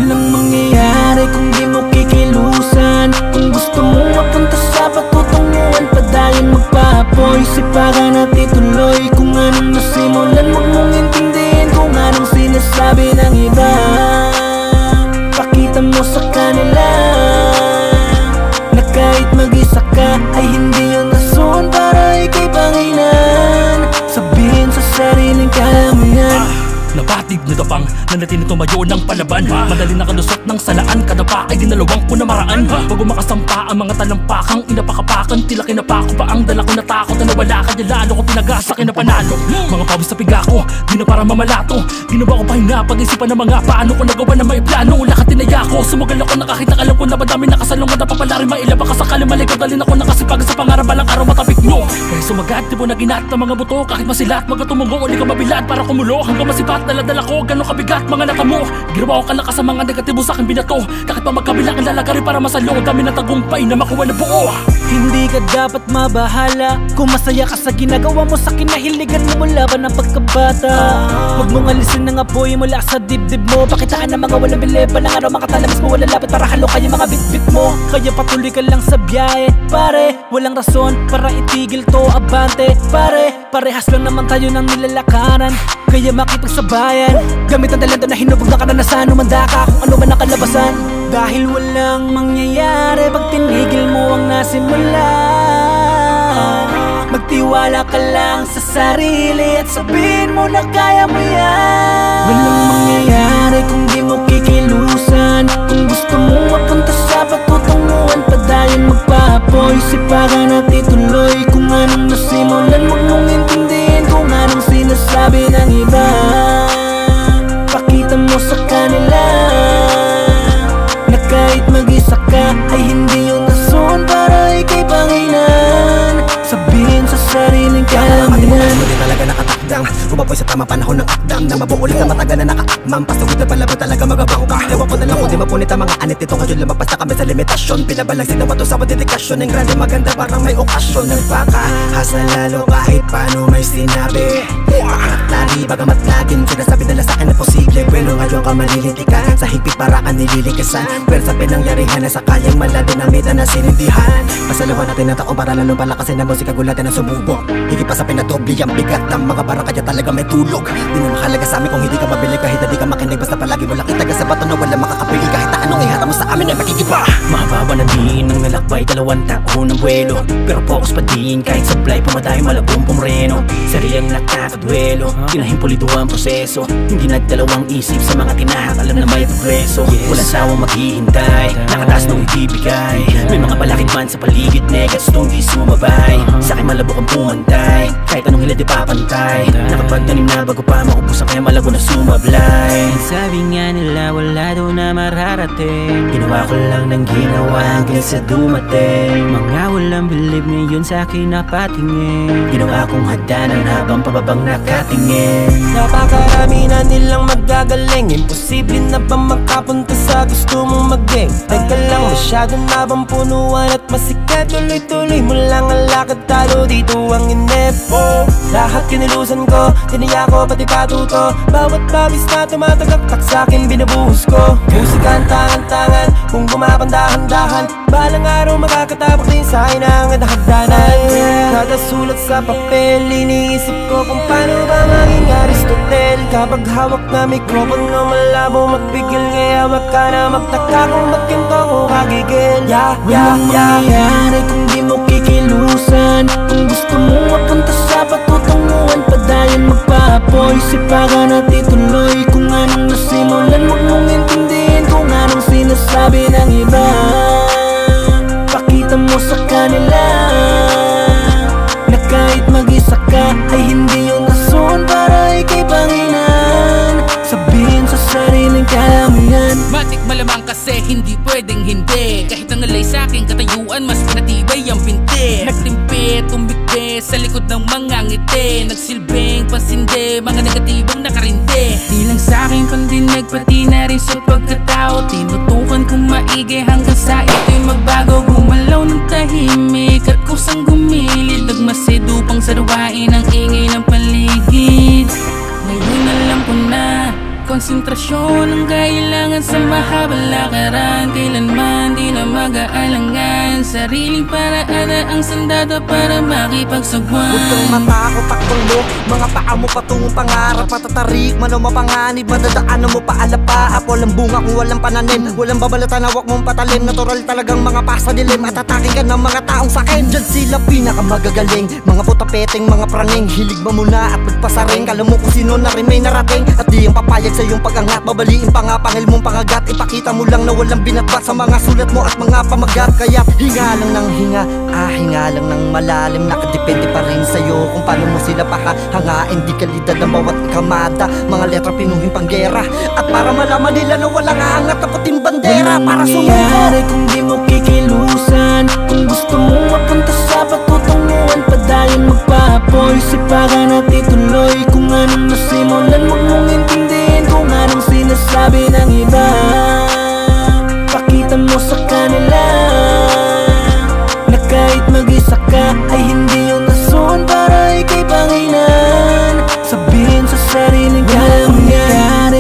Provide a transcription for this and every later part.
Walang mangyayari kung di mo kikilusan. Kung gusto mo mapunta sa patutunguhan, padayon magpapoy, sipagan at ituloy. Kung anong nasimulan, huwag mong intindihin kung anong sinasabi ng iba. Pakita mo sa kanila na kahit mag-isa ka ay hindi yun rason para ika'y panginan. Sabihin sa sariling kaya mo yan. Nabatid na dabang, nanatili tumayo ng palaban. Madali na kalusot ng salaan, kadapa ay dinalawang ko na maraan. Bago makasampa ang mga talampakang inapakapakan, tila kinapako pa ang dala ko na takot na nawala ka niya, lalo ko pinagasa kinapanalo. Mga pawis sa piga ko, di na para mamalato. Ginawa ko pahinga, pag-isipan ng mga paano ko nagawa na may plano. Lakat tinaya ko, sumugal ako, nakakita alam ko na madami nakasalungan na papalarin. Maila baka sakali malikot, dalin ako nakasipag sa pangarap, balang araw matapik nyo. Kaya sumagad, di mo naginat ng mga buto, kahit masilat, magkatumungo, uli ka mabilad para kumulo hanggang masipat. Dala-dala ko, gano'ng kabigat mga natamo. Ginawa ko kalakas sa mga negatibo sa akin binato. Kahit pa magkabilang ang lalagari para masalo, dami na tagumpay na makuha na buo. Hindi ka dapat mabahala kung masaya ka sa ginagawa mo, sa kinahiligan mo mula pa ng pagkabata. Huwag mong alisin ng apoy mula sa dibdib mo. Pakitaan ng mga walang bilib, ng araw makatalabas mo, walang lapit para halo kayo mga bitbit mo. Kaya patuloy ka lang sa biyahe, pare. Walang rason para itigil to, abante, pare. Parehas lang naman tayo ng nilalakaran, kaya makipagsabayan. Gamit ang talento na hinubog na karanasan, umanda ka kung ano man ang kalabasan. Dahil walang mangyayari pag tinigil mo ang nasimula. Magtiwala ka lang sa sarili at sabihin mo na kaya mo yan. Walang mangyayari kung di mo kikilusan. Kung gusto mo mapunta sa patutunguhan, padayon magpapoy, sipagan at ituloy. Kung anong nasimulan, huwag mong intindihin kung anong sinasabi ng iba. Pakita mo sa kanila na kahit mag-isa ka ay hindi yung rason para ika'y panginan. Sabihin sa sariling kaya mo yan. Hindi talaga nakatakdang, kumapoy sa tama panahon ng akdam. Na mabuulit na matagal na nakaakmam, pasugod na pala ba talaga magabangka. Ewan ko na lang kung di mapunit ang mga anit ito, kadyo lumagpas na kami sa limitasyon. Pinabalang sinawa to sa dedikasyon, ng grande maganda parang may okasyon. Nagpakahasa lalo kahit paano may sinabi. Makaklari bagamat laging sinasabi nila sa akin na posible, pero ngayon ka maliliti ka sa higpit para ka nililikasan. Pero sa pinangyarihan na sa kayang maladinamitan na sinindihan. Pasalawan natin ang taong para lalong palakasin na musika, gulatan na sumubok. Higit pa sa pinatobli ang bigat ng mga bara, kaya talaga may tulog. Di na mahalaga sa amin kung hindi ka mabili, kahit hindi ka makinig, basta palagi mo lang itaga sa bato na wala makakapili. Kahit na anong iharap mo sa amin ay makikiba. Mahaba na din ang nalakbay, 2 taon ng buwelo, pero focus pa din kahit sablay pumatay malabong pumreno. Sariyang nakakadwelo, tinahin pulido ang proseso. Hindi nagdalawang isip sa mga tinahak, alam na may progreso. Walang sawang maghihintay, nakataas nung ibibigay. May mga balakid man sa paligid, negats nung di sumabay. Sa akin malabo kang pumantay, kahit anong hilad di papantay. Nakapagtanim na bago pa maubusan, kaya malago na sumablay. Sabi nga nila wala daw na mararating, Ginawa ko lang ng ginawa hanggang sa dumating. mga walang bilib ngayon sa akin napatingin. Ginawa kong hagdanan habang pababang nakatingin. Napakarami na nilang magagaling, imposible na ba makapunta sa gusto mong maging? Teka lang, masyado na bang punuan at masikat? Tuloy-tuloy mo lang ang lakad, talo dito ang inepo. Lahat kinilusan ko, tiniya ko pati patuto. Bawat pawis na tumatagaktak sa akin binubuhos ko. Musika ang tangan-tangan, kung gumapandahan-dahan. Balang araw makakatabak din sa akin ang hagdanan. Kada sulat sa papel, iniisip ko kung paano ba maging Aristotel. Kapag hawak na mikropono, malabo magbigil. Kaya wag ka na magtaka kung ba't ganito ko kagigil. Walang mangyayari kung di mo kikilusan. Kung gusto mo mapunta sa patutunguhan, padayon magpapoy, sipagan at ituloy. Kung anong nasimulan, huwag mong intindihin kung anong sinasabi ng iba. Pakita mo sa kanila na kahit mag-isa ka ay hindi yung rason para ika'y panginan. Sabihin sa sariling kaya mo yan. Matik malamang kasi hindi pwedeng hindi. Kahit ang alay sa aking katayuan, mas pinatibay ang binti. Nagtimpi, tumikbi sa likod ng mga ngiti. Nagsilbing pansindi, mga negatibong nakarindi. Di lang sa akin kundi nagpati na rin sa pagkatao. Tinutukan kong maigi hanggang sa ito'y magbago. Gumalaw ng tahimik at kusang gumilid. Nagmasidupang sarwain ang ingay ng paligid. Ngayon alam ko na konsentrasyon Inspirasyon ang kailangan sa mahabang lakaran. Kailanman di na mag-aalangan. Sariling paraan na ang sandata para makipagsagwan. Huwag kang matakot, takbang mo, mga paa mo patungong pangarap. Patatarik man o mapanganib, madadaanan mo paalapaap. Walang bunga kung walang pananim, walang babalatan, hawak mong patalim. Natural talagang mga pasa dilim, at atake ka ng mga taong sakin. Diyan sila pinakamagagaling, mga putapeteng, mga praning. Hilig ba muna at magpasaring, kala mo kung sino na rin may narating. At di ang papayag sa iyong pag-angat, babaliin pa nga pangil mong pangagat. Ipakita mo lang na walang binatbat sa mga sulat mo at mga pamagat. Kaya hinga lang ng hinga, hinga lang ng malalim. Nakadepende pa rin sa'yo kung paano mo sila pahahangain. Di kalidad ng bawat kamada, mga letra pinuhin pang gera. At para malaman nila na walang aangat na puting bandera para sumuko. Kung di mo kikilusan, kung gusto mo mapunta sa patutunguhan, padayon magpapoy. Sipagan at ituloy kung anong nasimulan. Huwag mong intindihin kung anong sinasabi ng iba. Pakita mo sa kanila na kahit mag-isa ka ay hindi yung nasuon para ikay pangilan. Sabihin sa sariling kaya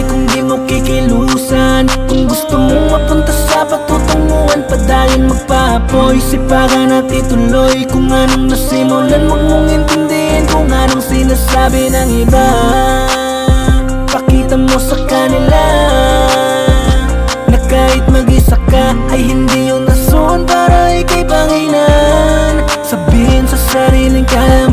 kung di mo kikilusan, kung gusto mo mapunta sa patutunguhan, padayon magpapoy. Sipagan at ituloy kung anong nasimulan. Huwag mong intindihin kung anong sinasabi ng iba. Pakita mo sa kanila na kahit mag-isa ka ay hindi yung nasuon para ikay pangilan. Sabihin sa sariling kaya